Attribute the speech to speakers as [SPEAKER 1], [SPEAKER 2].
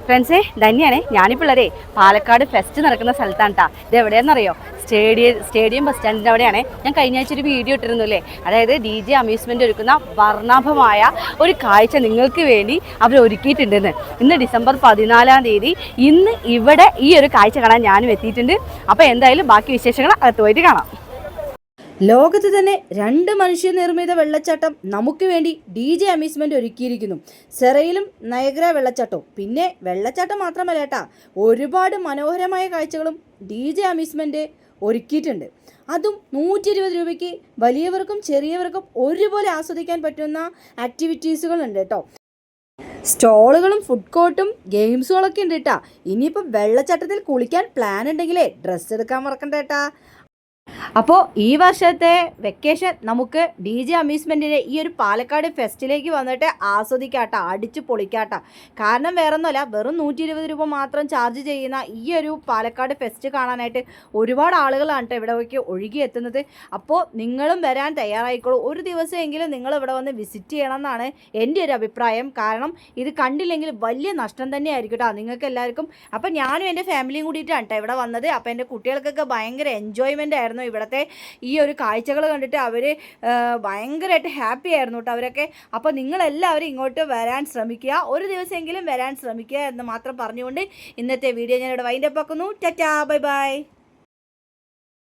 [SPEAKER 1] ഫ്രണ്ട്സേ തന്നെയാണേ ഞാനിപ്പിള്ളരേ Palakkad fest നടക്കുന്ന സ്ഥലത്താണ് കേട്ടോ. ഇത് എവിടെയാണെന്നറിയോ? സ്റ്റേഡിയം ബസ് സ്റ്റാൻഡിൻ്റെ അവിടെയാണ്. ഞാൻ കഴിഞ്ഞ ആഴ്ച ഒരു വീഡിയോ ഇട്ടിരുന്നു അല്ലേ, അതായത് DJ അമ്യൂസ്മെൻ്റ് ഒരുക്കുന്ന വർണ്ണാഭമായ ഒരു കാഴ്ച നിങ്ങൾക്ക് വേണ്ടി അവർ ഒരുക്കിയിട്ടുണ്ടെന്ന്. ഇന്ന് ഡിസംബർ 14-ാം തീയതി ഇന്ന് ഇവിടെ ഈ ഒരു കാഴ്ച കാണാൻ ഞാനും എത്തിയിട്ടുണ്ട്. അപ്പോൾ എന്തായാലും ബാക്കി വിശേഷങ്ങൾ അകത്ത് പോയിട്ട് കാണാം.
[SPEAKER 2] ലോകത്ത് തന്നെ 2 മനുഷ്യനിർമ്മിത വെള്ളച്ചാട്ടം നമുക്ക് വേണ്ടി DJ അമ്യൂസ്മെൻ്റ് ഒരുക്കിയിരിക്കുന്നു. സെറയിലും നയഗ്ര വെള്ളച്ചാട്ടവും. പിന്നെ വെള്ളച്ചാട്ടം മാത്രമല്ല കേട്ടാ, ഒരുപാട് മനോഹരമായ കാഴ്ചകളും DJ അമ്യൂസ്മെൻ്റ് ഒരുക്കിയിട്ടുണ്ട്. അതും 120 രൂപയ്ക്ക് വലിയവർക്കും ചെറിയവർക്കും ഒരുപോലെ ആസ്വദിക്കാൻ പറ്റുന്ന ആക്ടിവിറ്റീസുകളുണ്ട് കേട്ടോ. സ്റ്റോളുകളും ഫുഡ് കോർട്ടും ഗെയിംസുകളൊക്കെ ഉണ്ട് കേട്ടാ. ഇനിയിപ്പോൾ വെള്ളച്ചാട്ടത്തിൽ കുളിക്കാൻ പ്ലാൻ ഉണ്ടെങ്കിലേ ഡ്രസ്സ് എടുക്കാൻ മറക്കണ്ട കേട്ടാ. അപ്പോൾ ഈ വർഷത്തെ വെക്കേഷൻ നമുക്ക് DJ അമ്യൂസ്മെൻറ്റിൻ്റെ ഈ ഒരു പാലക്കാട് ഫെസ്റ്റിലേക്ക് വന്നിട്ട് ആസ്വദിക്കാട്ട, അടിച്ച് പൊളിക്കാട്ട. കാരണം വേറൊന്നുമല്ല, വെറും 120 രൂപ മാത്രം ചാർജ് ചെയ്യുന്ന ഈ ഒരു പാലക്കാട് ഫെസ്റ്റ് കാണാനായിട്ട് ഒരുപാട് ആളുകളാണ് കേട്ടോ ഇവിടേക്ക് ഒഴുകിയെത്തുന്നത്. അപ്പോൾ നിങ്ങളും വരാൻ തയ്യാറായിക്കോളൂ. ഒരു ദിവസമെങ്കിലും നിങ്ങൾ ഇവിടെ വന്ന് വിസിറ്റ് ചെയ്യണം എന്നാണ് എൻ്റെ ഒരു അഭിപ്രായം. കാരണം ഇത് കണ്ടില്ലെങ്കിൽ വലിയ നഷ്ടം തന്നെയായിരിക്കും കേട്ടോ നിങ്ങൾക്ക് എല്ലാവർക്കും. അപ്പോൾ ഞാനും എൻ്റെ ഫാമിലിയും കൂടിയിട്ടാണ് കേട്ടോ ഇവിടെ വന്നത്. അപ്പോൾ എൻ്റെ കുട്ടികൾക്കൊക്കെ ഭയങ്കര എൻജോയ്മെൻ്റ് ആയിരുന്നു ഇവിടുത്തെ ഈ ഒരു കാഴ്ചകൾ കണ്ടിട്ട്. അവർ ഭയങ്കരമായിട്ട് ഹാപ്പി ആയിരുന്നു കേട്ടോ അവരൊക്കെ. അപ്പോൾ നിങ്ങളെല്ലാവരും ഇങ്ങോട്ട് വരാൻ ശ്രമിക്കുക, ഒരു ദിവസമെങ്കിലും വരാൻ ശ്രമിക്കുക എന്ന് മാത്രം പറഞ്ഞുകൊണ്ട് ഇന്നത്തെ വീഡിയോ ഞാനിവിടെ വൈൻഡപ്പ് ആക്കുന്നു. Tata, bye bye.